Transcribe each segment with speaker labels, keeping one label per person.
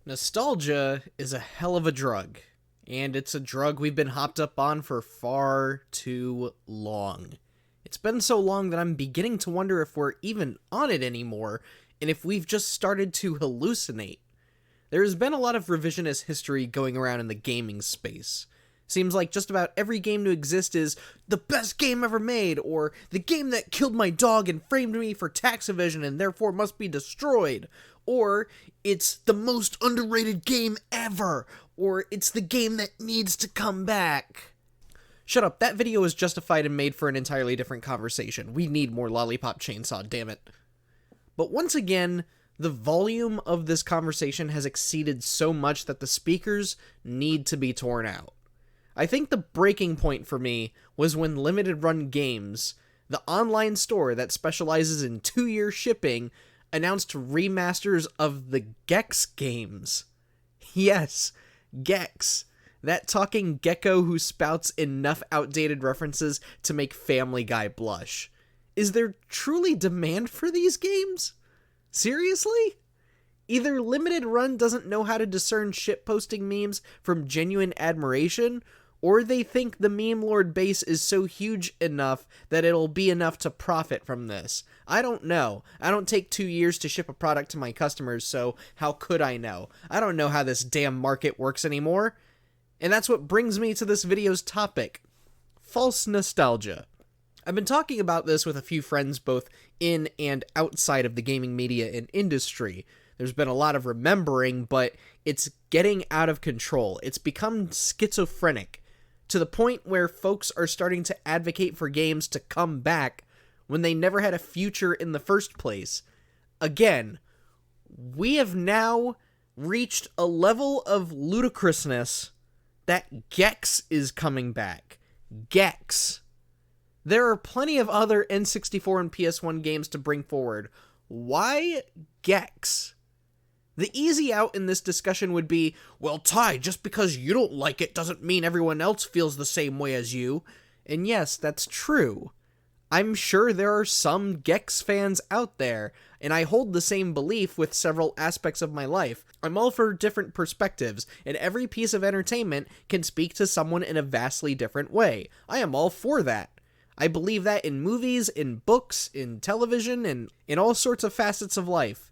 Speaker 1: Nostalgia is a hell of a drug, and it's a drug we've been hopped up on for far too long. It's been so long that I'm beginning to wonder if we're even on it anymore, and if we've just started to hallucinate. There has been a lot of revisionist history going around in the gaming space. Seems like just about every game to exist is the best game ever made, or the game that killed my dog and framed me for tax evasion and therefore must be destroyed, or it's the most underrated game ever, or it's the game that needs to come back. Shut up, that video is justified and made for an entirely different conversation. We need more Lollipop Chainsaw, damn it. But once again, the volume of this conversation has exceeded so much that the speakers need to be torn out. I think the breaking point for me was when Limited Run Games, the online store that specializes in 2-year shipping, announced remasters of the Gex games. Yes, Gex. That talking gecko who spouts enough outdated references to make Family Guy blush. Is there truly demand for these games? Seriously? Either Limited Run doesn't know how to discern shitposting memes from genuine admiration, or they think the meme lord base is so huge enough that it'll be enough to profit from this. I don't know. I don't take 2 years to ship a product to my customers, so how could I know? I don't know how this damn market works anymore. And that's what brings me to this video's topic: false nostalgia. I've been talking about this with a few friends both in and outside of the gaming media and industry. There's been a lot of remembering, but it's getting out of control. It's become schizophrenic, to the point where folks are starting to advocate for games to come back when they never had a future in the first place. Again, we have now reached a level of ludicrousness that Gex is coming back. Gex. There are plenty of other N64 and PS1 games to bring forward. Why Gex? The easy out in this discussion would be, well, Ty, just because you don't like it doesn't mean everyone else feels the same way as you. And yes, that's true. I'm sure there are some Gex fans out there, and I hold the same belief with several aspects of my life. I'm all for different perspectives, and every piece of entertainment can speak to someone in a vastly different way. I am all for that. I believe that in movies, in books, in television, and in all sorts of facets of life.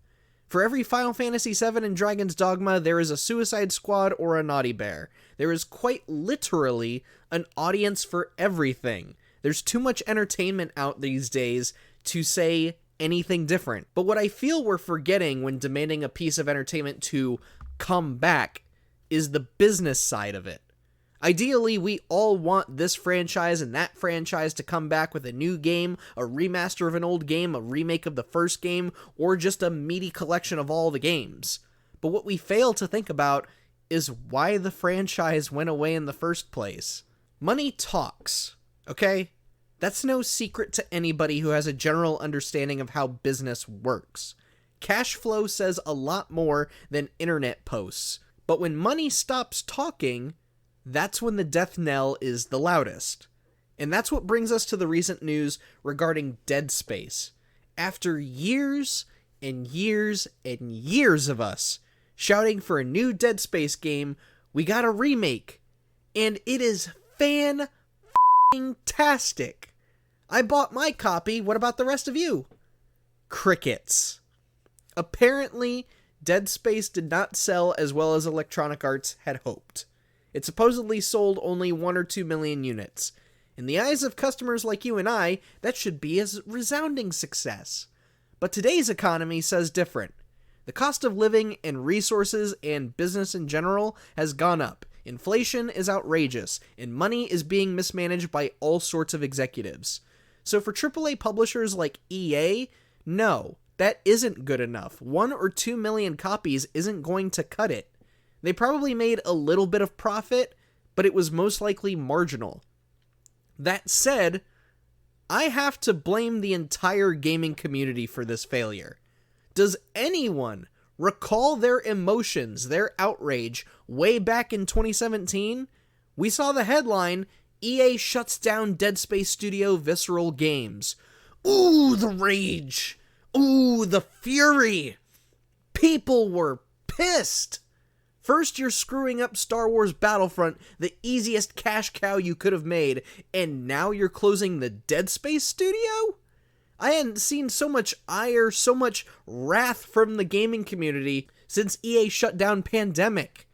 Speaker 1: For every Final Fantasy VII and Dragon's Dogma, there is a Suicide Squad or a Naughty Bear. There is quite literally an audience for everything. There's too much entertainment out these days to say anything different. But what I feel we're forgetting when demanding a piece of entertainment to come back is the business side of it. Ideally, we all want this franchise and that franchise to come back with a new game, a remaster of an old game, a remake of the first game, or just a meaty collection of all the games. But what we fail to think about is why the franchise went away in the first place. Money talks, okay? That's no secret to anybody who has a general understanding of how business works. Cash flow says a lot more than internet posts. But when money stops talking, that's when the death knell is the loudest. And that's what brings us to the recent news regarding Dead Space. After years and years and years of us shouting for a new Dead Space game, we got a remake. And it is fan-tastic. I bought my copy. What about the rest of you? Crickets. Apparently, Dead Space did not sell as well as Electronic Arts had hoped. It supposedly sold only 1 or 2 million units. In the eyes of customers like you and I, that should be a resounding success. But today's economy says different. The cost of living and resources and business in general has gone up. Inflation is outrageous, and money is being mismanaged by all sorts of executives. So for AAA publishers like EA, no, that isn't good enough. 1 or 2 million copies isn't going to cut it. They probably made a little bit of profit, but it was most likely marginal. That said, I have to blame the entire gaming community for this failure. Does anyone recall their emotions, their outrage, way back in 2017? We saw the headline, EA shuts down Dead Space studio Visceral Games. Ooh, the rage! Ooh, the fury! People were pissed! First, you're screwing up Star Wars Battlefront, the easiest cash cow you could have made, and now you're closing the Dead Space studio? I hadn't seen so much ire, so much wrath from the gaming community since EA shut down Pandemic.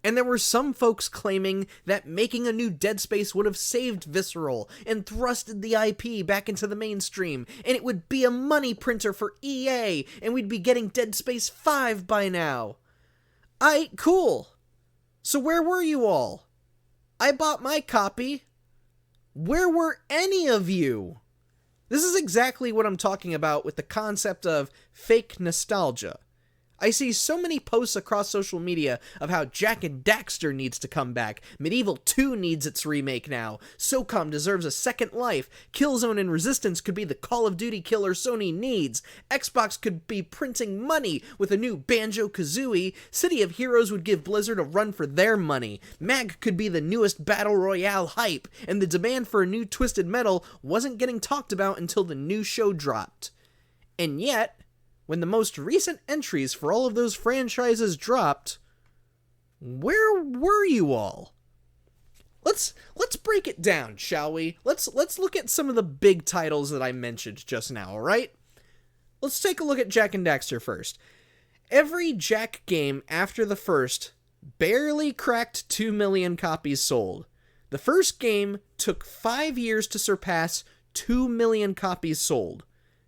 Speaker 1: And there were some folks claiming that making a new Dead Space would have saved Visceral and thrusted the IP back into the mainstream, and it would be a money printer for EA, and we'd be getting Dead Space 5 by now. Cool. So where were you all? I bought my copy. Where were any of you? This is exactly what I'm talking about with the concept of fake nostalgia. I see so many posts across social media of how Jak and Daxter needs to come back, Medieval 2 needs its remake now, SOCOM deserves a second life, Killzone and Resistance could be the Call of Duty killer Sony needs, Xbox could be printing money with a new Banjo-Kazooie, City of Heroes would give Blizzard a run for their money, MAG could be the newest Battle Royale hype, and the demand for a new Twisted Metal wasn't getting talked about until the new show dropped. And yet, when the most recent entries for all of those franchises dropped, where were you all? Let's break it down, shall we? Let's look at some of the big titles that I mentioned just now, alright? Let's take a look at Jak and Daxter first. Every Jak game after the first barely cracked 2 million copies sold. The first game took 5 years to surpass 2 million copies sold.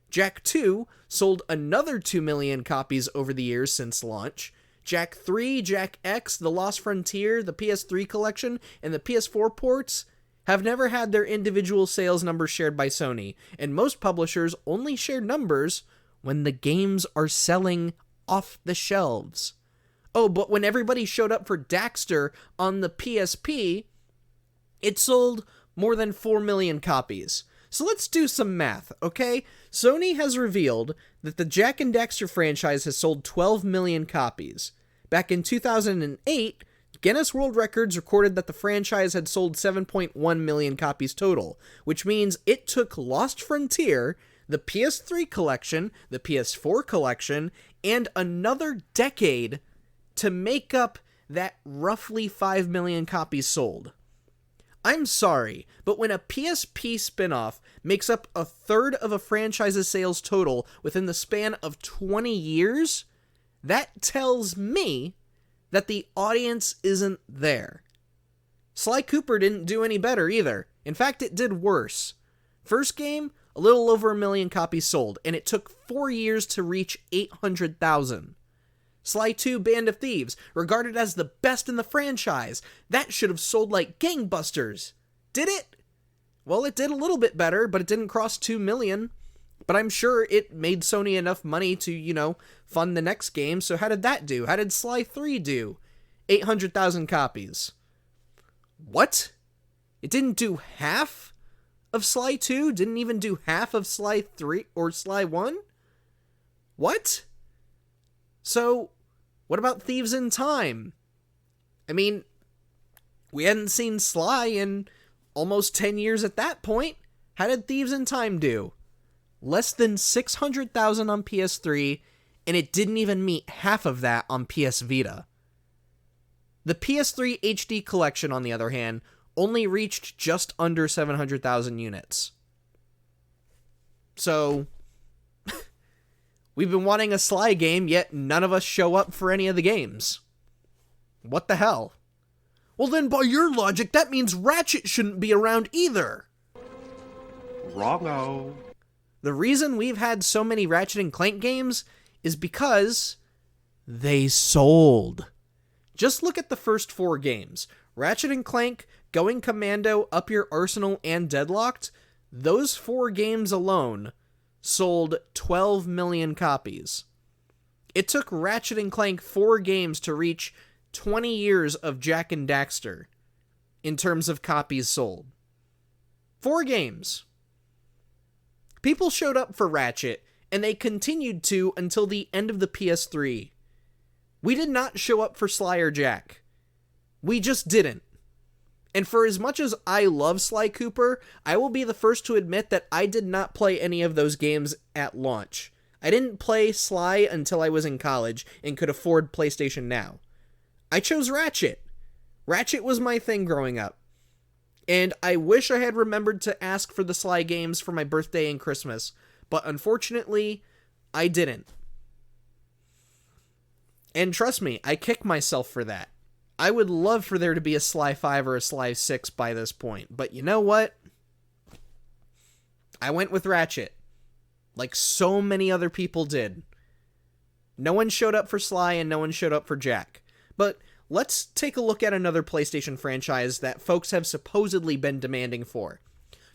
Speaker 1: Jak 2 sold another 2 million copies over the years since launch. Jak 3, Jak X, The Lost Frontier, the PS3 collection, and the PS4 ports have never had their individual sales numbers shared by Sony, and most publishers only share numbers when the games are selling off the shelves. Oh, but when everybody showed up for Daxter on the PSP, it sold more than 4 million copies. So let's do some math, okay? Sony has revealed that the Jak and Daxter franchise has sold 12 million copies. Back in 2008, Guinness World Records recorded that the franchise had sold 7.1 million copies total, which means it took Lost Frontier, the PS3 collection, the PS4 collection, and another decade to make up that roughly 5 million copies sold. I'm sorry, but when a PSP spin-off makes up a third of a franchise's sales total within the span of 20 years, that tells me that the audience isn't there. Sly Cooper didn't do any better either. In fact, it did worse. First game, a little over 1 million copies sold, and it took 4 years to reach 800,000. Sly 2 Band of Thieves, regarded as the best in the franchise. That should have sold like gangbusters. Did it? Well, it did a little bit better, but it didn't cross 2 million. But I'm sure it made Sony enough money to, fund the next game. So how did that do? How did Sly 3 do? 800,000 copies. What? It didn't do half of Sly 2? Didn't even do half of Sly 3 or Sly 1? What? So, what about Thieves in Time? I mean, we hadn't seen Sly in almost 10 years at that point. How did Thieves in Time do? Less than 600,000 on PS3, and it didn't even meet half of that on PS Vita. The PS3 HD collection, on the other hand, only reached just under 700,000 units. So, we've been wanting a Sly game, yet none of us show up for any of the games. What the hell? Well then, by your logic, that means Ratchet shouldn't be around either.
Speaker 2: Wrong-o.
Speaker 1: The reason we've had so many Ratchet and Clank games is because they sold. Just look at the first 4 games. Ratchet and Clank, Going Commando, Up Your Arsenal, and Deadlocked. Those 4 games alone sold 12 million copies. It took Ratchet and Clank 4 games to reach 20 years of Jak and Daxter in terms of copies sold. 4 games. People showed up for Ratchet, and they continued to until the end of the PS3. We did not show up for Sly or Jak. We just didn't. And for as much as I love Sly Cooper, I will be the first to admit that I did not play any of those games at launch. I didn't play Sly until I was in college and could afford PlayStation Now. I chose Ratchet. Ratchet was my thing growing up. And I wish I had remembered to ask for the Sly games for my birthday and Christmas, but unfortunately, I didn't. And trust me, I kick myself for that. I would love for there to be a Sly 5 or a Sly 6 by this point, but you know what? I went with Ratchet, like so many other people did. No one showed up for Sly and no one showed up for Jack. But let's take a look at another PlayStation franchise that folks have supposedly been demanding for.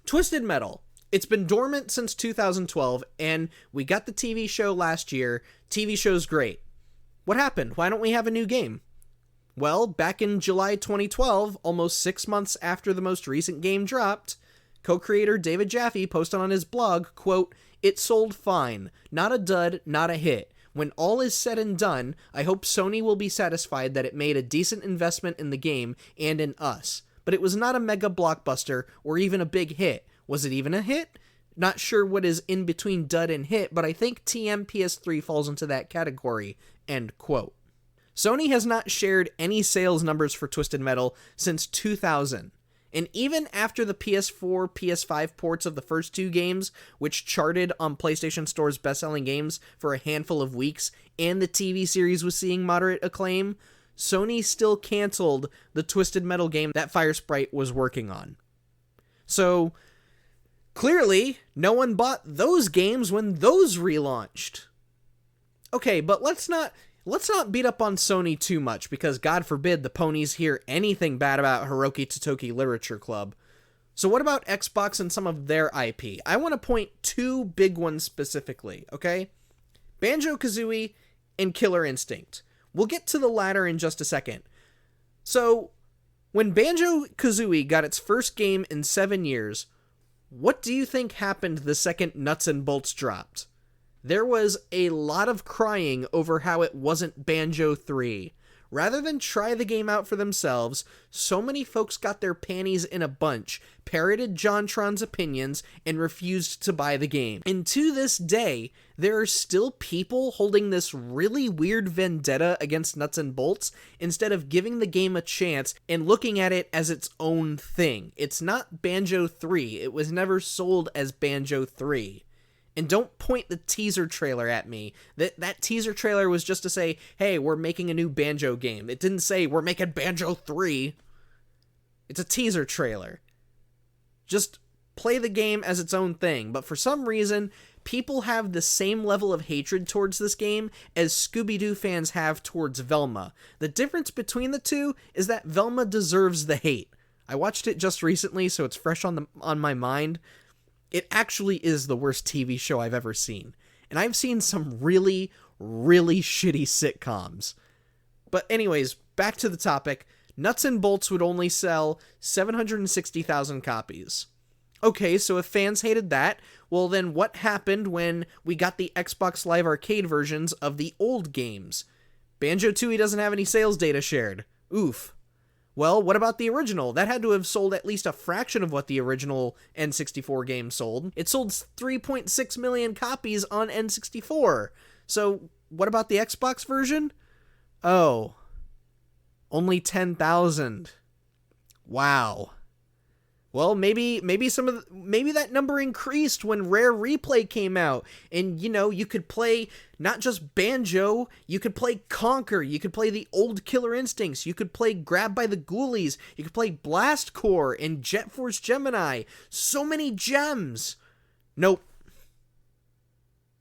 Speaker 1: Twisted Metal. It's been dormant since 2012, and we got the TV show last year. TV show's great. What happened? Why don't we have a new game? Well, back in July 2012, almost 6 months after the most recent game dropped, co-creator David Jaffe posted on his blog, quote, "It sold fine. Not a dud, not a hit. When all is said and done, I hope Sony will be satisfied that it made a decent investment in the game and in us. But it was not a mega blockbuster or even a big hit. Was it even a hit? Not sure what is in between dud and hit, but I think TM PS3 falls into that category." End quote. Sony has not shared any sales numbers for Twisted Metal since 2000. And even after the PS4, PS5 ports of the first two games, which charted on PlayStation Store's best-selling games for a handful of weeks, and the TV series was seeing moderate acclaim, Sony still canceled the Twisted Metal game that Firesprite was working on. So, clearly, no one bought those games when those relaunched. Okay, but let's not beat up on Sony too much, because God forbid the ponies hear anything bad about Hiroki Totoki Literature Club. So what about Xbox and some of their IP? I want to point two big ones specifically, okay? Banjo-Kazooie and Killer Instinct. We'll get to the latter in just a second. So, when Banjo-Kazooie got its first game in 7 years, what do you think happened the second Nuts and Bolts dropped? There was a lot of crying over how it wasn't Banjo 3. Rather than try the game out for themselves, so many folks got their panties in a bunch, parroted JonTron's opinions, and refused to buy the game. And to this day, there are still people holding this really weird vendetta against Nuts and Bolts instead of giving the game a chance and looking at it as its own thing. It's not Banjo 3. It was never sold as Banjo 3. And don't point the teaser trailer at me. That teaser trailer was just to say, hey, we're making a new Banjo game. It didn't say, we're making Banjo 3. It's a teaser trailer. Just play the game as its own thing. But for some reason, people have the same level of hatred towards this game as Scooby-Doo fans have towards Velma. The difference between the two is that Velma deserves the hate. I watched it just recently, so it's fresh on my mind. It actually is the worst TV show I've ever seen. And I've seen some really, really shitty sitcoms. But anyways, back to the topic. Nuts and Bolts would only sell 760,000 copies. Okay, so if fans hated that, well then what happened when we got the Xbox Live Arcade versions of the old games? Banjo-Tooie doesn't have any sales data shared. Oof. Well, what about the original? That had to have sold at least a fraction of what the original N64 game sold. It sold 3.6 million copies on N64. So, what about the Xbox version? Oh, only 10,000. Wow. Well, maybe that number increased when Rare Replay came out, and you could play not just Banjo, you could play Conquer, you could play the old Killer Instincts, you could play Grab by the Ghoulies, you could play Blast Corps and Jet Force Gemini. So many gems. Nope.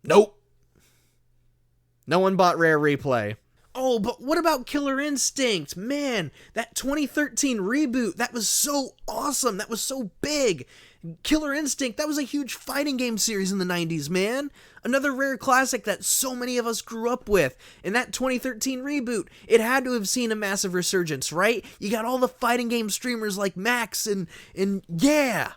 Speaker 1: No one bought Rare Replay. Oh, but what about Killer Instinct? Man, that 2013 reboot, that was so awesome. That was so big. Killer Instinct, that was a huge fighting game series in the 90s, man. Another Rare classic that so many of us grew up with. And that 2013 reboot, it had to have seen a massive resurgence, right? You got all the fighting game streamers like Max and yeah.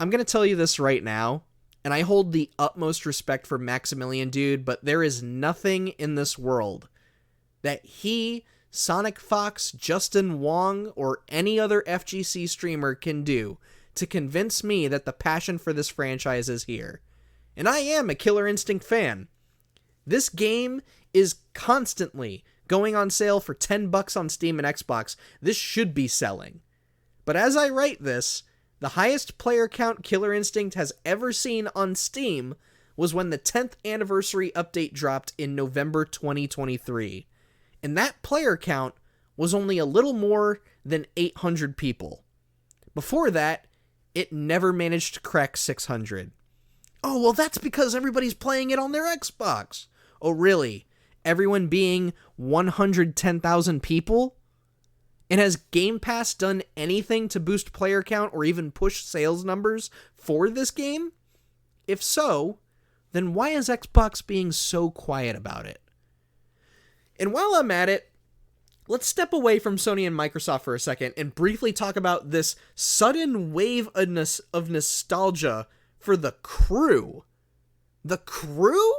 Speaker 1: I'm gonna tell you this right now. And I hold the utmost respect for Maximilian Dude, but there is nothing in this world that he, Sonic Fox, Justin Wong, or any other FGC streamer can do to convince me that the passion for this franchise is here. And I am a Killer Instinct fan. This game is constantly going on sale for $10 on Steam and Xbox. This should be selling. But as I write this, the highest player count Killer Instinct has ever seen on Steam was when the 10th anniversary update dropped in November 2023. And that player count was only a little more than 800 people. Before that, it never managed to crack 600. Oh, well, that's because everybody's playing it on their Xbox. Oh, really? Everyone being 110,000 people? And has Game Pass done anything to boost player count or even push sales numbers for this game? If so, then why is Xbox being so quiet about it? And while I'm at it, let's step away from Sony and Microsoft for a second and briefly talk about this sudden wave of nostalgia for The Crew. The Crew?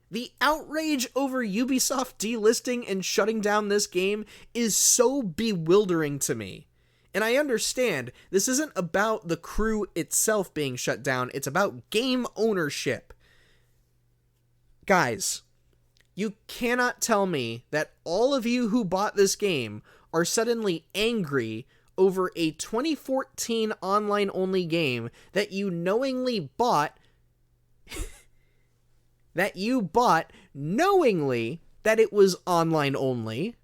Speaker 1: The outrage over Ubisoft delisting and shutting down this game is so bewildering to me. And I understand, this isn't about The Crew itself being shut down, it's about game ownership. Guys, you cannot tell me that all of you who bought this game are suddenly angry over a 2014 online-only game that you knowingly bought knowingly that it was online only,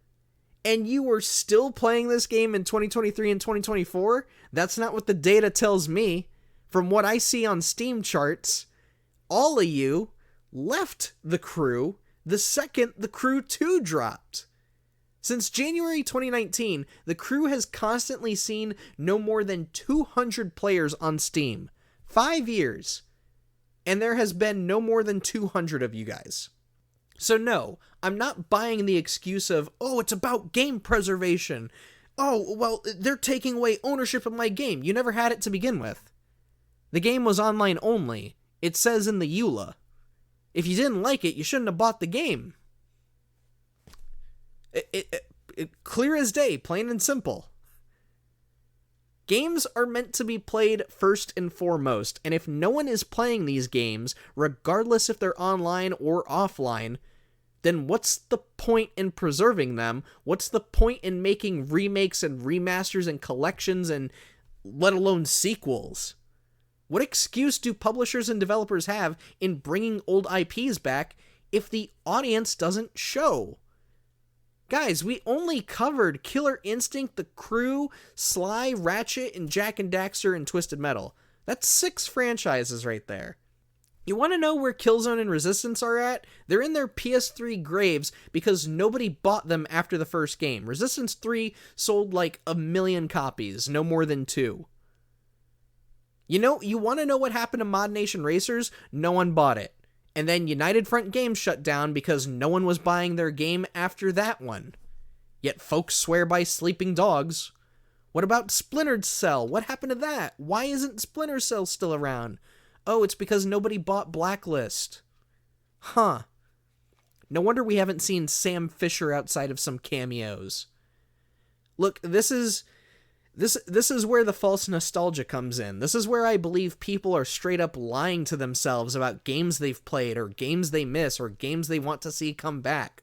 Speaker 1: and you were still playing this game in 2023 and 2024? That's not what the data tells me. From what I see on Steam charts, all of you left The Crew the second The Crew 2 dropped. Since January 2019, The Crew has constantly seen no more than 200 players on Steam. 5 years. And there has been no more than 200 of you guys. So no, I'm not buying the excuse of, oh, it's about game preservation. Oh, well, they're taking away ownership of my game. You never had it to begin with. The game was online only. It says in the EULA. If you didn't like it, you shouldn't have bought the game. Clear as day, plain and simple. Games are meant to be played first and foremost, and if no one is playing these games, regardless if they're online or offline, then what's the point in preserving them? What's the point in making remakes and remasters and collections and let alone sequels? What excuse do publishers and developers have in bringing old IPs back if the audience doesn't show? Guys, we only covered Killer Instinct, The Crew, Sly, Ratchet, and Jak and Daxter, and Twisted Metal. That's 6 franchises right there. You want to know where Killzone and Resistance are at? They're in their PS3 graves because nobody bought them after the first game. Resistance 3 sold like 1 million copies, no more than 2. You want to know what happened to Mod Nation Racers? No one bought it. And then United Front Games shut down because no one was buying their game after that one. Yet folks swear by Sleeping Dogs. What about Splinter Cell? What happened to that? Why isn't Splinter Cell still around? Oh, it's because nobody bought Blacklist. Huh. No wonder we haven't seen Sam Fisher outside of some cameos. Look, this is where the false nostalgia comes in. This is where I believe people are straight up lying to themselves about games they've played or games they miss or games they want to see come back.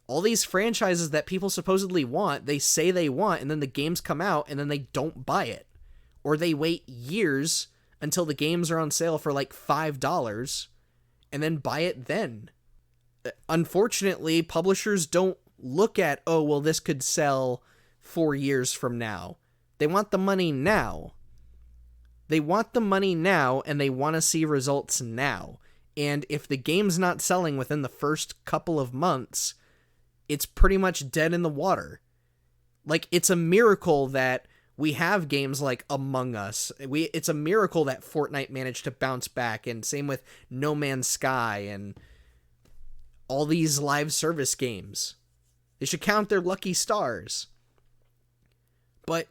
Speaker 1: All these franchises that people supposedly want, they say they want, and then the games come out and then they don't buy it. Or they wait years until the games are on sale for like $5 and then buy it then. Unfortunately, publishers don't look at, oh, well, this could sell 4 years from now. They want the money now. They want the money now, and they want to see results now. And if the game's not selling within the first couple of months, it's pretty much dead in the water. Like, it's a miracle that we have games like Among Us. It's a miracle that Fortnite managed to bounce back, and same with No Man's Sky and all these live service games. They should count their lucky stars. But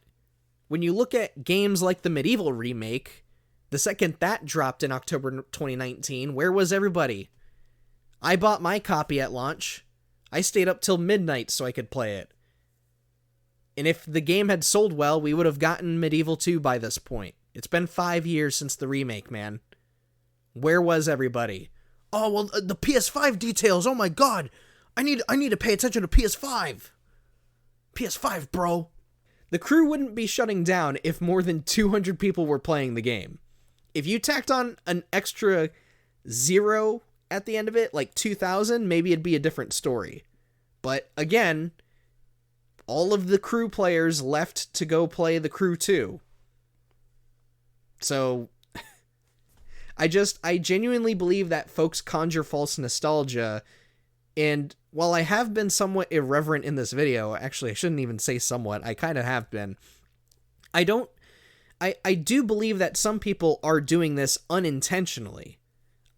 Speaker 1: when you look at games like the Medieval remake, the second that dropped in October 2019, where was everybody? I bought my copy at launch. I stayed up till midnight so I could play it. And if the game had sold well, we would have gotten Medieval 2 by this point. It's been 5 years since the remake, man. Where was everybody? Oh, well, the PS5 details, oh my god, I need to pay attention to PS5. PS5, bro. The crew wouldn't be shutting down if more than 200 people were playing the game. If you tacked on an extra 0 at the end of it, like 2,000, maybe it'd be a different story. But again, all of the crew players left to go play the crew 2. So I genuinely believe that folks conjure false nostalgia, and while I have been somewhat irreverent in this video, actually I shouldn't even say somewhat, I kind of have been, I do believe that some people are doing this unintentionally.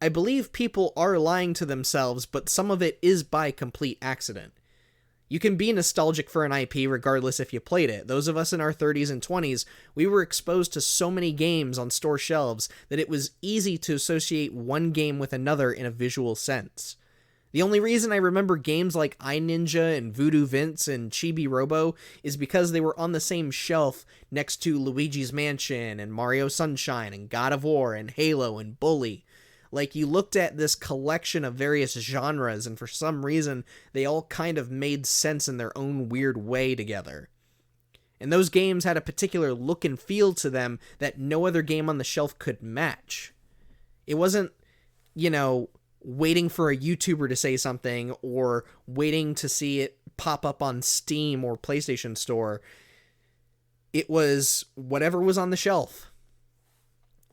Speaker 1: I believe people are lying to themselves, but some of it is by complete accident. You can be nostalgic for an IP regardless if you played it. Those of us in our 30s and 20s, we were exposed to so many games on store shelves that it was easy to associate one game with another in a visual sense. The only reason I remember games like iNinja and Voodoo Vince and Chibi Robo is because they were on the same shelf next to Luigi's Mansion and Mario Sunshine and God of War and Halo and Bully. Like, you looked at this collection of various genres, and for some reason, they all kind of made sense in their own weird way together. And those games had a particular look and feel to them that no other game on the shelf could match. It wasn't, waiting for a YouTuber to say something, or waiting to see it pop up on Steam or PlayStation Store. It was whatever was on the shelf.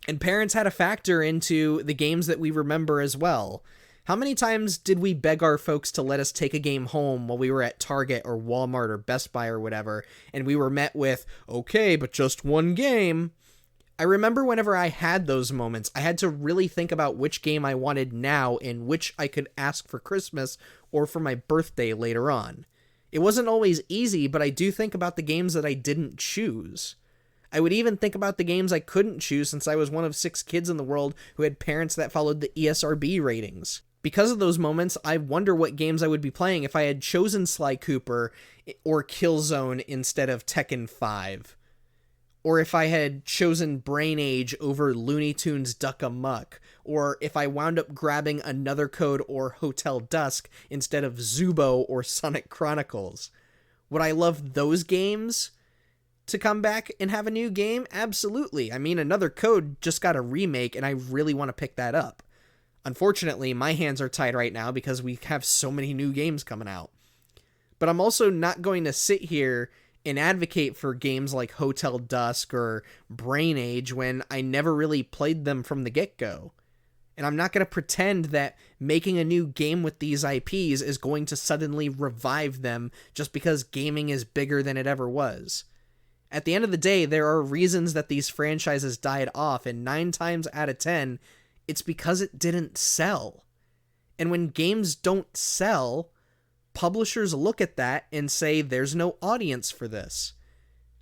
Speaker 1: And parents had a factor into the games that we remember as well. How many times did we beg our folks to let us take a game home while we were at Target or Walmart or Best Buy or whatever, and we were met with, okay, but just one game? I remember whenever I had those moments, I had to really think about which game I wanted now and which I could ask for Christmas or for my birthday later on. It wasn't always easy, but I do think about the games that I didn't choose. I would even think about the games I couldn't choose since I was one of 6 kids in the world who had parents that followed the ESRB ratings. Because of those moments, I wonder what games I would be playing if I had chosen Sly Cooper or Killzone instead of Tekken 5. Or if I had chosen Brain Age over Looney Tunes Duck Amuck. Or if I wound up grabbing Another Code or Hotel Dusk instead of Zubo or Sonic Chronicles. Would I love those games to come back and have a new game? Absolutely. I mean, Another Code just got a remake, and I really want to pick that up. Unfortunately, my hands are tied right now because we have so many new games coming out. But I'm also not going to sit here and advocate for games like Hotel Dusk or Brain Age when I never really played them from the get-go. And I'm not going to pretend that making a new game with these IPs is going to suddenly revive them just because gaming is bigger than it ever was. At the end of the day, there are reasons that these franchises died off, and 9 times out of 10, it's because it didn't sell. And when games don't sell, publishers look at that and say there's no audience for this.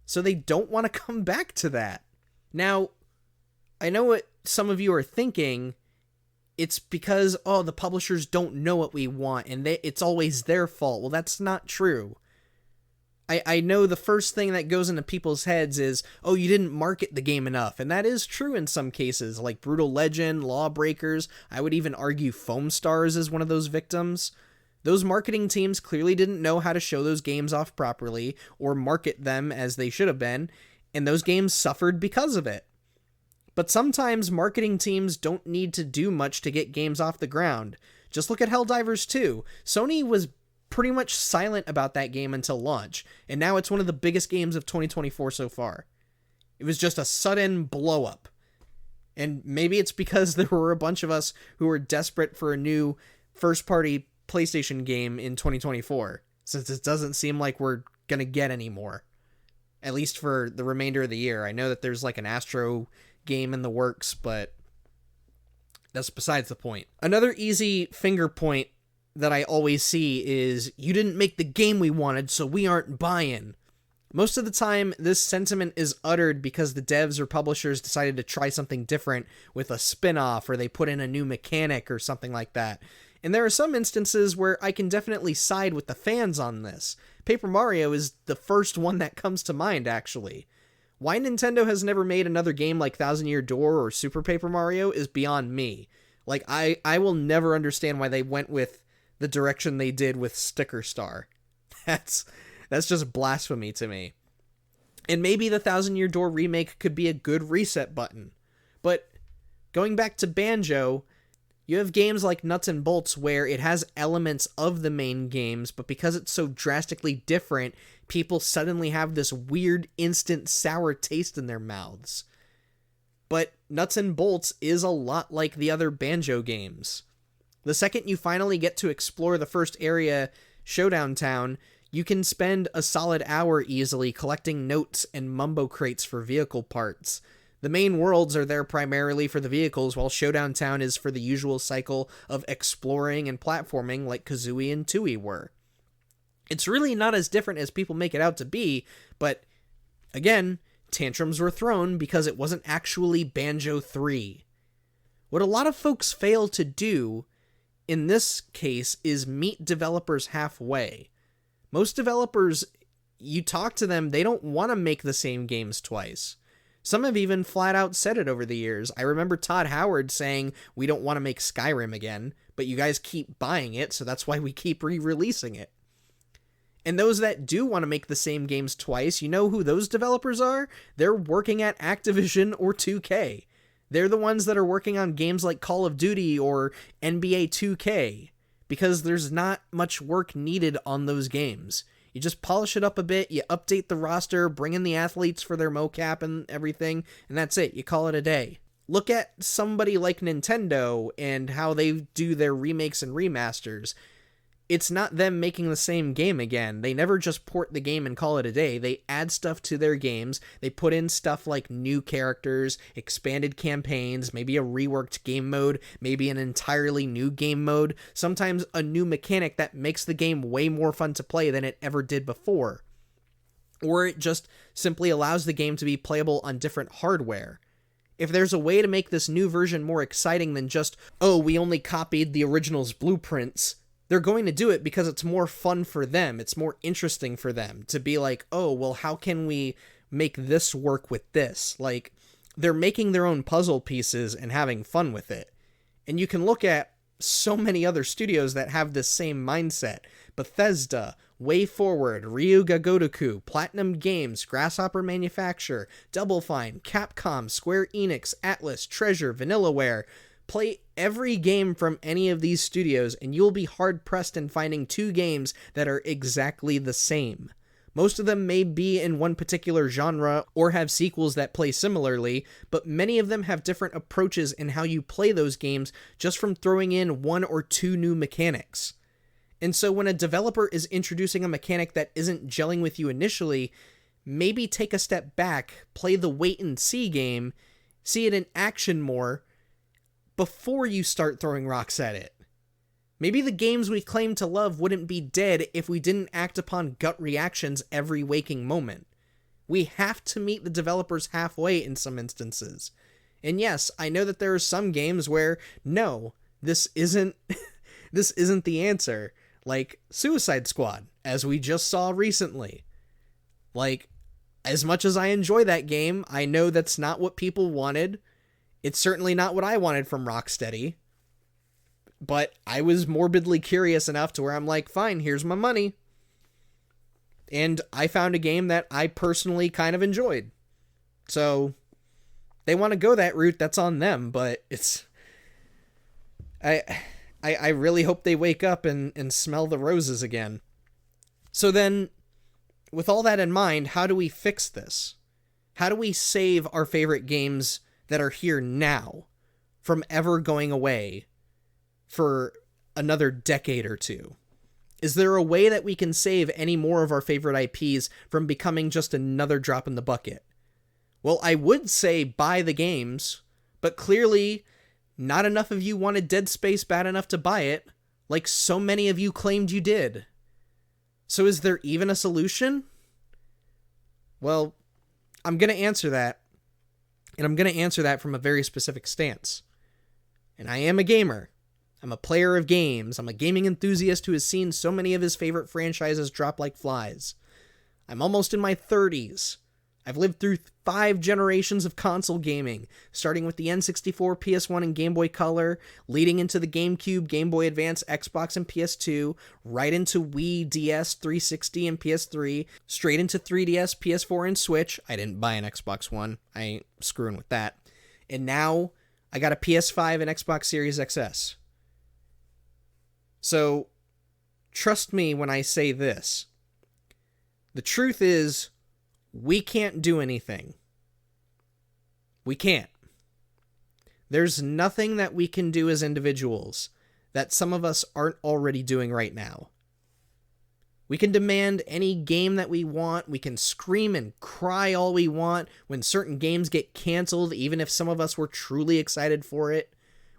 Speaker 1: So they don't want to come back to that. Now, I know what some of you are thinking. It's because, the publishers don't know what we want, and it's always their fault. Well, that's not true. I know the first thing that goes into people's heads is, you didn't market the game enough. And that is true in some cases, like Brutal Legend, Lawbreakers. I would even argue Foam Stars is one of those victims. Those marketing teams clearly didn't know how to show those games off properly or market them as they should have been, and those games suffered because of it. But sometimes marketing teams don't need to do much to get games off the ground. Just look at Helldivers 2. Sony was pretty much silent about that game until launch, and now it's one of the biggest games of 2024 so far. It was just a sudden blow up. And maybe it's because there were a bunch of us who were desperate for a new first-party PlayStation game in 2024, since it doesn't seem like we're gonna get any more. At least for the remainder of the year. I know that there's like an Astro game in the works, but that's besides the point. Another easy finger point that I always see is, you didn't make the game we wanted, so we aren't buying. Most of the time, this sentiment is uttered because the devs or publishers decided to try something different with a spin-off, or they put in a new mechanic or something like that. And there are some instances where I can definitely side with the fans on this. Paper Mario is the first one that comes to mind, actually. Why Nintendo has never made another game like Thousand Year Door or Super Paper Mario is beyond me. Like, I will never understand why they went with the direction they did with Sticker Star. That's just blasphemy to me. And maybe the Thousand Year Door remake could be a good reset button. But going back to Banjo, you have games like Nuts and Bolts where it has elements of the main games, but because it's so drastically different, people suddenly have this weird instant sour taste in their mouths. But Nuts and Bolts is a lot like the other Banjo games. The second you finally get to explore the first area, Showdown Town, you can spend a solid hour easily collecting notes and mumbo crates for vehicle parts. The main worlds are there primarily for the vehicles, while Showdown Town is for the usual cycle of exploring and platforming like Kazooie and Tooie were. It's really not as different as people make it out to be, but again, tantrums were thrown because it wasn't actually Banjo 3. What a lot of folks fail to do in this case is meet developers halfway. Most developers, you talk to them, they don't want to make the same games twice. Some have even flat out said it over the years. I remember Todd Howard saying, we don't want to make Skyrim again, but you guys keep buying it, so that's why we keep re-releasing it. And those that do want to make the same games twice, you know who those developers are? They're working at Activision or 2K. They're the ones that are working on games like Call of Duty or NBA 2K, because there's not much work needed on those games. You just polish it up a bit, you update the roster, bring in the athletes for their mocap and everything, and that's it. You call it a day. Look at somebody like Nintendo and how they do their remakes and remasters. It's not them making the same game again. They never just port the game and call it a day. They add stuff to their games. They put in stuff like new characters, expanded campaigns, maybe a reworked game mode, maybe an entirely new game mode, sometimes a new mechanic that makes the game way more fun to play than it ever did before. Or it just simply allows the game to be playable on different hardware. If there's a way to make this new version more exciting than just, oh, we only copied the original's blueprints, they're going to do it because it's more fun for them. It's more interesting for them to be like, oh, well, how can we make this work with this? Like, they're making their own puzzle pieces and having fun with it. And you can look at so many other studios that have this same mindset. Bethesda, WayForward, Ryuga Gotoku, Platinum Games, Grasshopper Manufacture, Double Fine, Capcom, Square Enix, Atlas, Treasure, Vanillaware. Play every game from any of these studios and you'll be hard-pressed in finding two games that are exactly the same. Most of them may be in one particular genre or have sequels that play similarly, but many of them have different approaches in how you play those games just from throwing in one or two new mechanics. And so when a developer is introducing a mechanic that isn't gelling with you initially, maybe take a step back, play the wait and see game, see it in action more, before you start throwing rocks at it. Maybe the games we claim to love wouldn't be dead if we didn't act upon gut reactions every waking moment. We have to meet the developers halfway in some instances. And yes, I know that there are some games where, no, this isn't the answer. Like Suicide Squad, as we just saw recently. Like, as much as I enjoy that game, I know that's not what people wanted. It's certainly not what I wanted from Rocksteady, but I was morbidly curious enough to where I'm like, fine, here's my money. And I found a game that I personally kind of enjoyed. So, they want to go that route, that's on them, but it's... I really hope they wake up and smell the roses again. So then, with all that in mind, how do we fix this? How do we save our favorite games that are here now from ever going away for another decade or two? Is there a way that we can save any more of our favorite IPs from becoming just another drop in the bucket? Well, I would say buy the games, but clearly not enough of you wanted Dead Space bad enough to buy it, like so many of you claimed you did. So is there even a solution? Well, I'm going to answer that. And I'm going to answer that from a very specific stance. And I am a gamer. I'm a player of games. I'm a gaming enthusiast who has seen so many of his favorite franchises drop like flies. I'm almost in my 30s. I've lived through 5 generations of console gaming, starting with the N64, PS1, and Game Boy Color, leading into the GameCube, Game Boy Advance, Xbox, and PS2, right into Wii, DS, 360, and PS3, straight into 3DS, PS4, and Switch. I didn't buy an Xbox One. I ain't screwing with that. And now I got a PS5 and Xbox Series XS. So, trust me when I say this. The truth is, we can't do anything. We can't. There's nothing that we can do as individuals that some of us aren't already doing right now. We can demand any game that we want. We can scream and cry all we want when certain games get canceled, even if some of us were truly excited for it.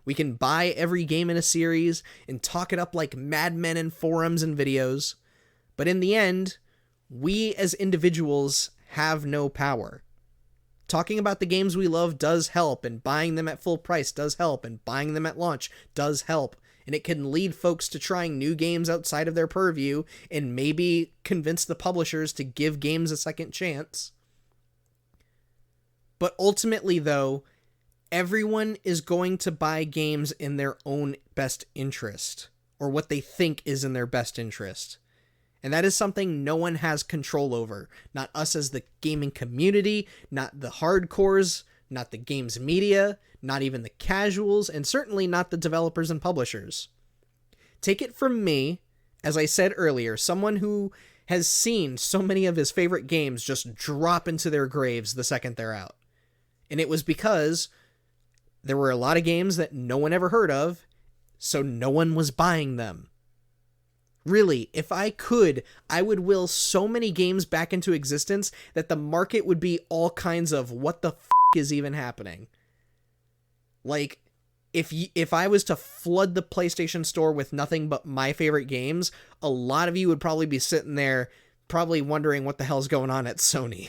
Speaker 1: We can buy every game in a series and talk it up like madmen in forums and videos. But in the end, we as individuals have no power. Talking about the games we love does help, and buying them at full price does help, and buying them at launch does help, and it can lead folks to trying new games outside of their purview and maybe convince the publishers to give games a second chance. But ultimately, though, everyone is going to buy games in their own best interest, or what they think is in their best interest. And that is something no one has control over. Not us as the gaming community, not the hardcores, not the games media, not even the casuals, and certainly not the developers and publishers. Take it from me, as I said earlier, someone who has seen so many of his favorite games just drop into their graves the second they're out. And it was because there were a lot of games that no one ever heard of, so no one was buying them. Really, if I could, I would will so many games back into existence that the market would be all kinds of what the is even happening. Like, if I was to flood the PlayStation Store with nothing but my favorite games, a lot of you would probably be sitting there probably wondering what the hell's going on at Sony.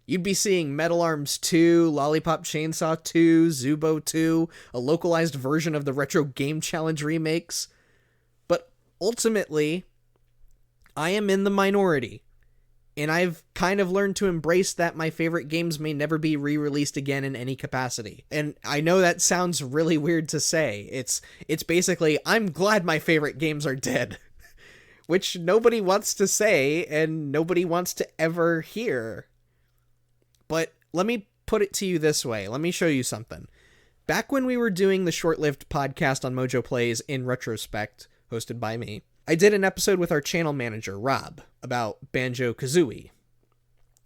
Speaker 1: You'd be seeing Metal Arms 2, Lollipop Chainsaw 2, Zubo 2, a localized version of the Retro Game Challenge remakes. Ultimately, I am in the minority, and I've kind of learned to embrace that my favorite games may never be re-released again in any capacity. And I know that sounds really weird to say. It's basically, I'm glad my favorite games are dead, which nobody wants to say and nobody wants to ever hear. But let me put it to you this way. Let me show you something. Back when we were doing the short-lived podcast on Mojo Plays in retrospect, hosted by me, I did an episode with our channel manager, Rob, about Banjo-Kazooie.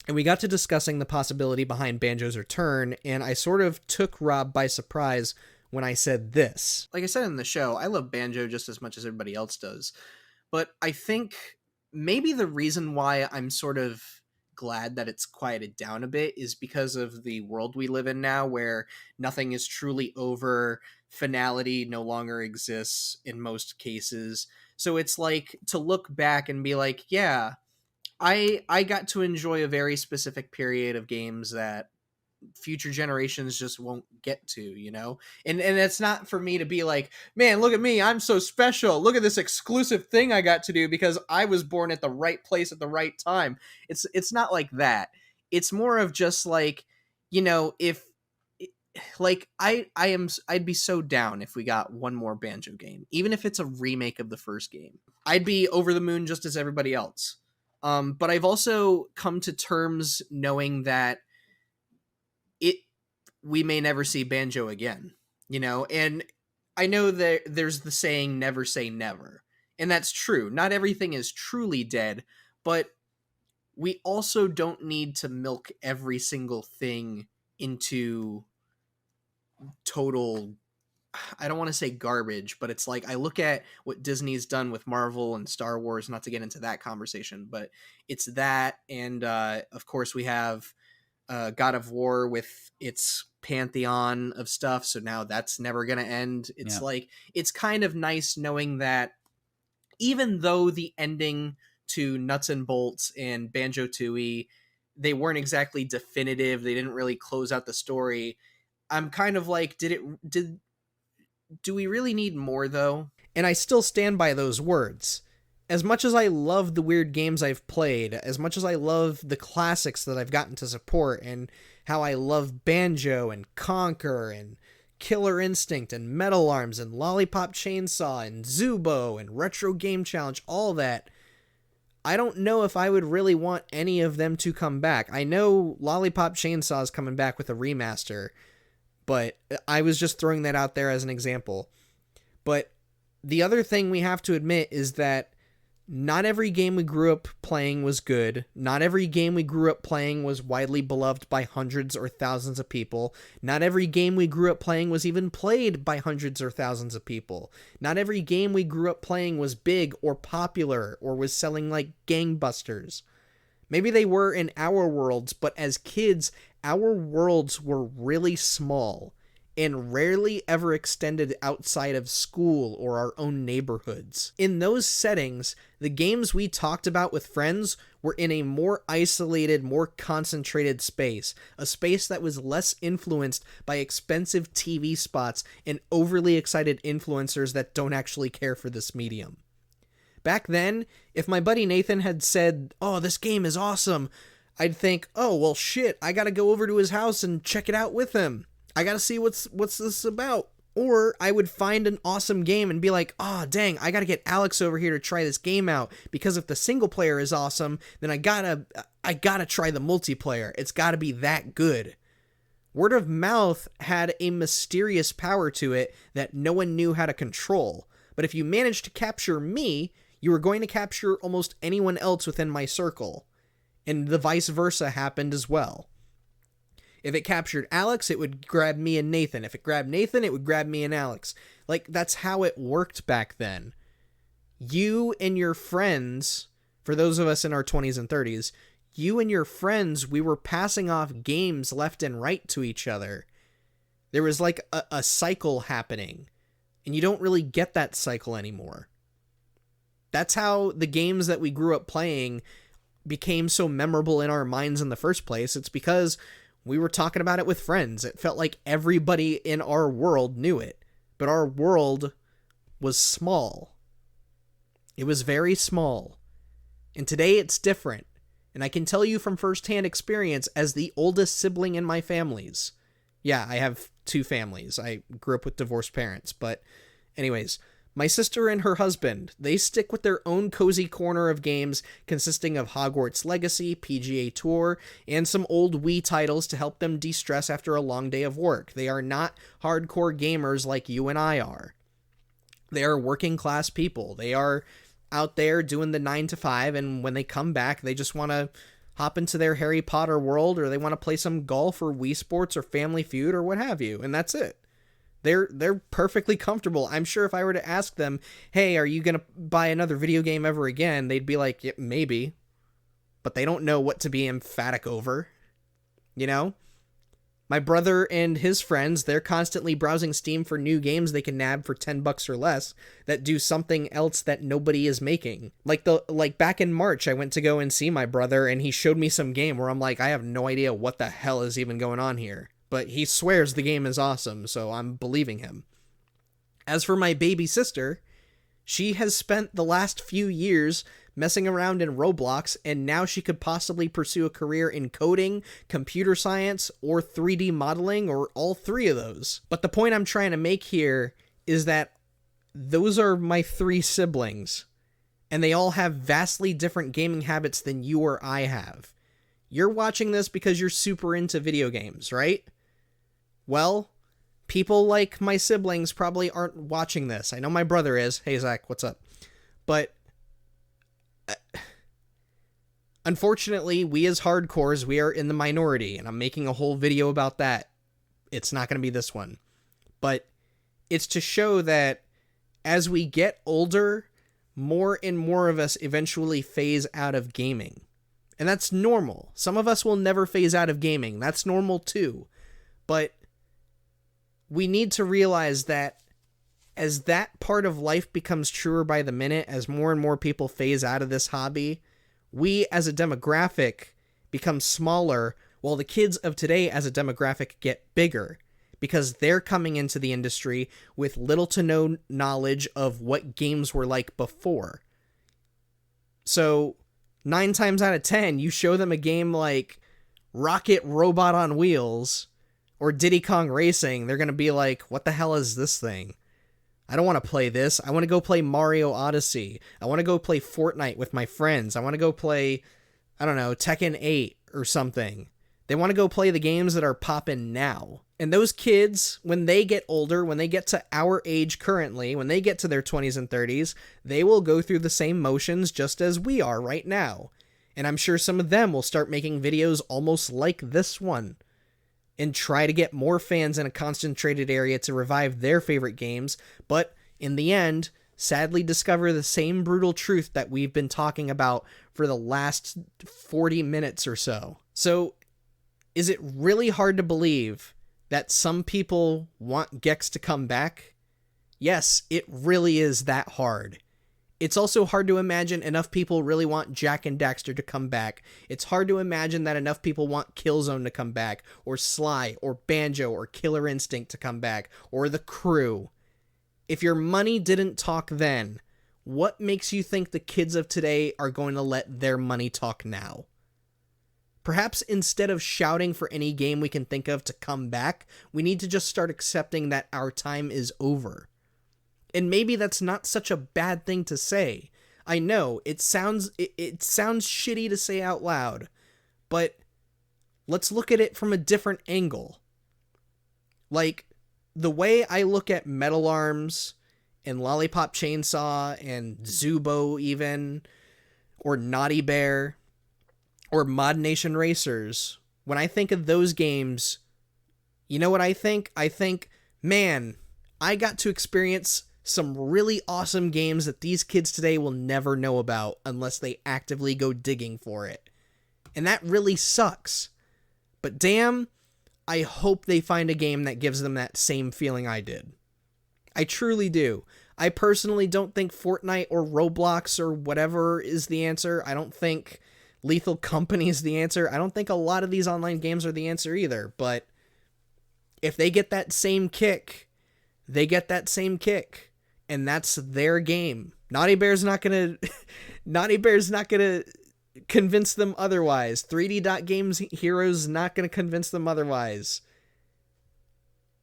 Speaker 1: And we got to discussing the possibility behind Banjo's return, and I sort of took Rob by surprise when I said this. Like I said in the show, I love Banjo just as much as everybody else does. But I think maybe the reason why I'm sort of glad that it's quieted down a bit is because of the world we live in now, where nothing is truly over. Finality no longer exists in most cases. So it's like to look back and be like, yeah, I got to enjoy a very specific period of games that future generations just won't get to, you know? And it's not for me to be like, man, look at me, I'm so special. Look at this exclusive thing I got to do because I was born at the right place at the right time. It's not like that. It's more of just like, you know, if like I'd be so down if we got one more Banjo game, even if it's a remake of the first game. I'd be over the moon just as everybody else. But I've also come to terms knowing that we may never see Banjo again, you know? And I know that there's the saying, never say never. And that's true. Not everything is truly dead, but we also don't need to milk every single thing into total, I don't want to say garbage, but it's like I look at what Disney's done with Marvel and Star Wars, not to get into that conversation, but it's that, and of course we have God of War with its pantheon of stuff, so now that's never going to end. It's like, it's kind of nice knowing that even though the ending to Nuts and Bolts and Banjo-Tooie, they weren't exactly definitive, they didn't really close out the story, I'm kind of like, do we really need more though? And I still stand by those words. as much as I love the weird games I've played, as much as I love the classics that I've gotten to support, and how I love Banjo and Conquer and Killer Instinct and Metal Arms and Lollipop Chainsaw and Zubo and Retro Game Challenge, all that, I don't know if I would really want any of them to come back. I know Lollipop Chainsaw is coming back with a remaster, but I was just throwing that out there as an example. But the other thing we have to admit is that not every game we grew up playing was good. Not every game we grew up playing was widely beloved by hundreds or thousands of people. Not every game we grew up playing was even played by hundreds or thousands of people. Not every game we grew up playing was big or popular or was selling like gangbusters. Maybe they were in our worlds, but as kids, our worlds were really small and rarely ever extended outside of school or our own neighborhoods. In those settings, the games we talked about with friends were in a more isolated, more concentrated space, a space that was less influenced by expensive TV spots and overly excited influencers that don't actually care for this medium. Back then, if my buddy Nathan had said, "Oh, this game is awesome," I'd think, "Oh, well shit, I gotta go over to his house and check it out with him. I gotta see what's this about." Or I would find an awesome game and be like, "Oh, dang, I gotta get Alex over here to try this game out, because if the single player is awesome, then I gotta try the multiplayer. It's gotta be that good." Word of mouth had a mysterious power to it that no one knew how to control. But if you managed to capture me, you were going to capture almost anyone else within my circle. And the vice versa happened as well. If it captured Alex, it would grab me and Nathan. If it grabbed Nathan, it would grab me and Alex. Like, that's how it worked back then. You and your friends, for those of us in our 20s and 30s, you and your friends, we were passing off games left and right to each other. There was like a cycle happening, and you don't really get that cycle anymore. That's how the games that we grew up playing became so memorable in our minds in the first place. It's because we were talking about it with friends. It felt like everybody in our world knew it, but our world was small. It was very small. And today it's different. And I can tell you from firsthand experience as the oldest sibling in my families. Yeah, I have two families. I grew up with divorced parents. But anyways, my sister and her husband, they stick with their own cozy corner of games consisting of Hogwarts Legacy, PGA Tour, and some old Wii titles to help them de-stress after a long day of work. They are not hardcore gamers like you and I are. They are working class people. They are out there doing the 9 to 5, and when they come back, they just want to hop into their Harry Potter world, or they want to play some golf or Wii Sports or Family Feud or what have you, and that's it. They're perfectly comfortable. I'm sure if I were to ask them, "Hey, are you going to buy another video game ever again?" they'd be like, "Yeah, maybe." But they don't know what to be emphatic over. You know? My brother and his friends, they're constantly browsing Steam for new games they can nab for $10 or less that do something else that nobody is making. Like back in March, I went to go and see my brother, and he showed me some game where I'm like, I have no idea what the hell is even going on here. But he swears the game is awesome, so I'm believing him. As for my baby sister, she has spent the last few years messing around in Roblox, and now she could possibly pursue a career in coding, computer science, or 3D modeling, or all three of those. But the point I'm trying to make here is that those are my three siblings, and they all have vastly different gaming habits than you or I have. You're watching this because you're super into video games, right? Well, people like my siblings probably aren't watching this. I know my brother is. Hey, Zach, what's up? But unfortunately, we as hardcores, we are in the minority, and I'm making a whole video about that. It's not going to be this one. But it's to show that as we get older, more and more of us eventually phase out of gaming. And that's normal. Some of us will never phase out of gaming. That's normal too. But we need to realize that as that part of life becomes truer by the minute, as more and more people phase out of this hobby, we as a demographic become smaller, while the kids of today as a demographic get bigger, because they're coming into the industry with little to no knowledge of what games were like before. So 9 times out of 10, you show them a game like Rocket Robot on Wheels or Diddy Kong Racing, they're going to be like, what the hell is this thing? I don't want to play this. I want to go play Mario Odyssey. I want to go play Fortnite with my friends. I want to go play, I don't know, Tekken 8 or something. They want to go play the games that are poppin' now. And those kids, when they get older, when they get to our age currently, when they get to their 20s and 30s, they will go through the same motions just as we are right now. And I'm sure some of them will start making videos almost like this one and try to get more fans in a concentrated area to revive their favorite games, but in the end, sadly discover the same brutal truth that we've been talking about for the last 40 minutes or so. So, is it really hard to believe that some people want Gex to come back? Yes, it really is that hard. It's also hard to imagine enough people really want Jak and Daxter to come back. It's hard to imagine that enough people want Killzone to come back, or Sly, or Banjo, or Killer Instinct to come back, or The Crew. If your money didn't talk then, what makes you think the kids of today are going to let their money talk now? Perhaps instead of shouting for any game we can think of to come back, we need to just start accepting that our time is over. And maybe that's not such a bad thing to say. I know, it sounds shitty to say out loud, but let's look at it from a different angle. Like, the way I look at Metal Arms, and Lollipop Chainsaw, and Zubo even, or Naughty Bear, or Mod Nation Racers, when I think of those games, you know what I think? I think, man, I got to experience some really awesome games that these kids today will never know about unless they actively go digging for it. And that really sucks. But damn, I hope they find a game that gives them that same feeling I did. I truly do. I personally don't think Fortnite or Roblox or whatever is the answer. I don't think Lethal Company is the answer. I don't think a lot of these online games are the answer either. But if they get that same kick, they get that same kick. And that's their game. Naughty Bear's not gonna convince them otherwise. 3D Dot Games Heroes not gonna convince them otherwise.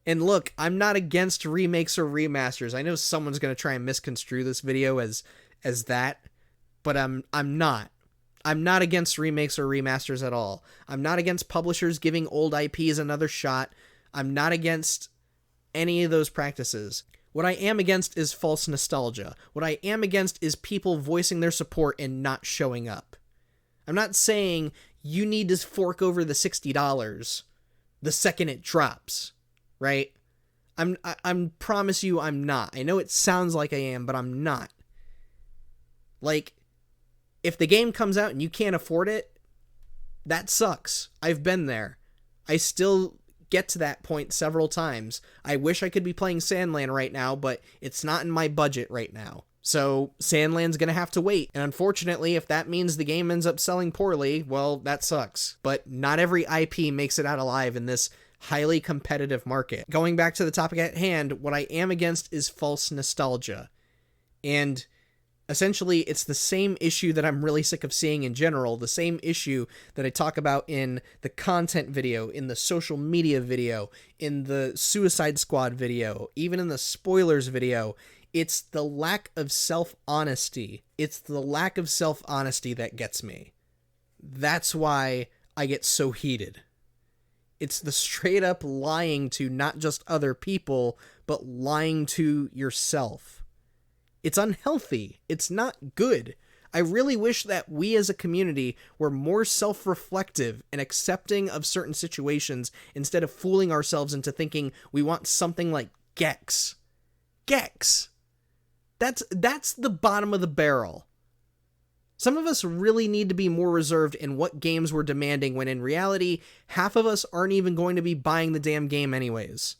Speaker 1: And look, I'm not against remakes or remasters. I know someone's gonna try and misconstrue this video as that, but I'm not. I'm not against remakes or remasters at all. I'm not against publishers giving old IPs another shot. I'm not against any of those practices. What I am against is false nostalgia. What I am against is people voicing their support and not showing up. I'm not saying you need to fork over the $60 the second it drops, right? I'm promise you I'm not. I know it sounds like I am, but I'm not. Like, if the game comes out and you can't afford it, that sucks. I've been there. I still get to that point several times. I wish I could be playing Sandland right now, but it's not in my budget right now. So Sandland's gonna have to wait. And unfortunately, if that means the game ends up selling poorly, well, that sucks. But not every IP makes it out alive in this highly competitive market. Going back to the topic at hand, what I am against is false nostalgia. And essentially, it's the same issue that I'm really sick of seeing in general, the same issue that I talk about in the content video, in the social media video, in the Suicide Squad video, even in the spoilers video. It's the lack of self-honesty. It's the lack of self-honesty that gets me. That's why I get so heated. It's the straight up lying to not just other people, but lying to yourself. It's unhealthy. It's not good. I really wish that we as a community were more self-reflective and accepting of certain situations instead of fooling ourselves into thinking we want something like Gex. Gex! That's the bottom of the barrel. Some of us really need to be more reserved in what games we're demanding when in reality, half of us aren't even going to be buying the damn game anyways.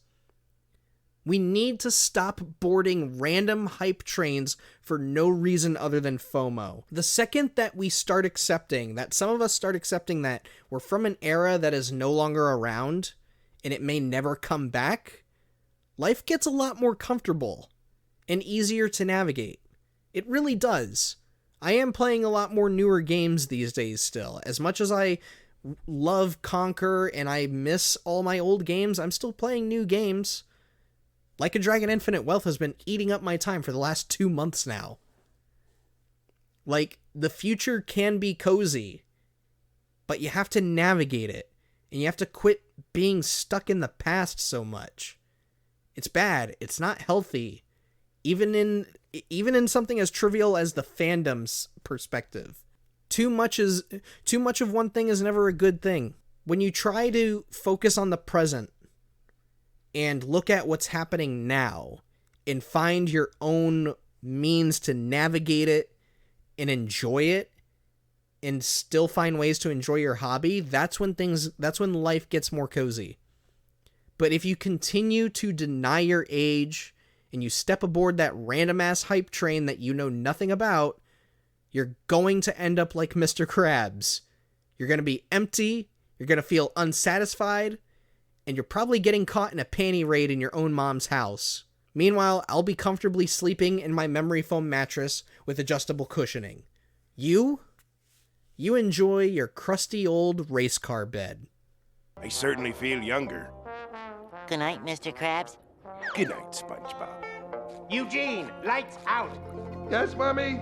Speaker 1: We need to stop boarding random hype trains for no reason other than FOMO. The second that we start accepting, that some of us start accepting that we're from an era that is no longer around, and it may never come back, life gets a lot more comfortable and easier to navigate. It really does. I am playing a lot more newer games these days still. As much as I love Conquer and I miss all my old games, I'm still playing new games. Like a Dragon Infinite Wealth has been eating up my time for the last 2 months now. Like, the future can be cozy, but you have to navigate it, and you have to quit being stuck in the past so much. It's bad. It's not healthy. Even in something as trivial as the fandom's perspective. Too much of one thing is never a good thing. When you try to focus on the present and look at what's happening now and find your own means to navigate it and enjoy it and still find ways to enjoy your hobby, that's when life gets more cozy. But if you continue to deny your age and you step aboard that random ass hype train that you know nothing about, you're going to end up like Mr. Krabs. You're going to be empty, you're going to feel unsatisfied, and you're probably getting caught in a panty raid in your own mom's house. Meanwhile, I'll be comfortably sleeping in my memory foam mattress with adjustable cushioning. You enjoy your crusty old race car bed.
Speaker 2: I certainly feel younger.
Speaker 3: Good night, Mr. Krabs.
Speaker 2: Good night, SpongeBob.
Speaker 4: Eugene, lights out.
Speaker 5: Yes, Mommy?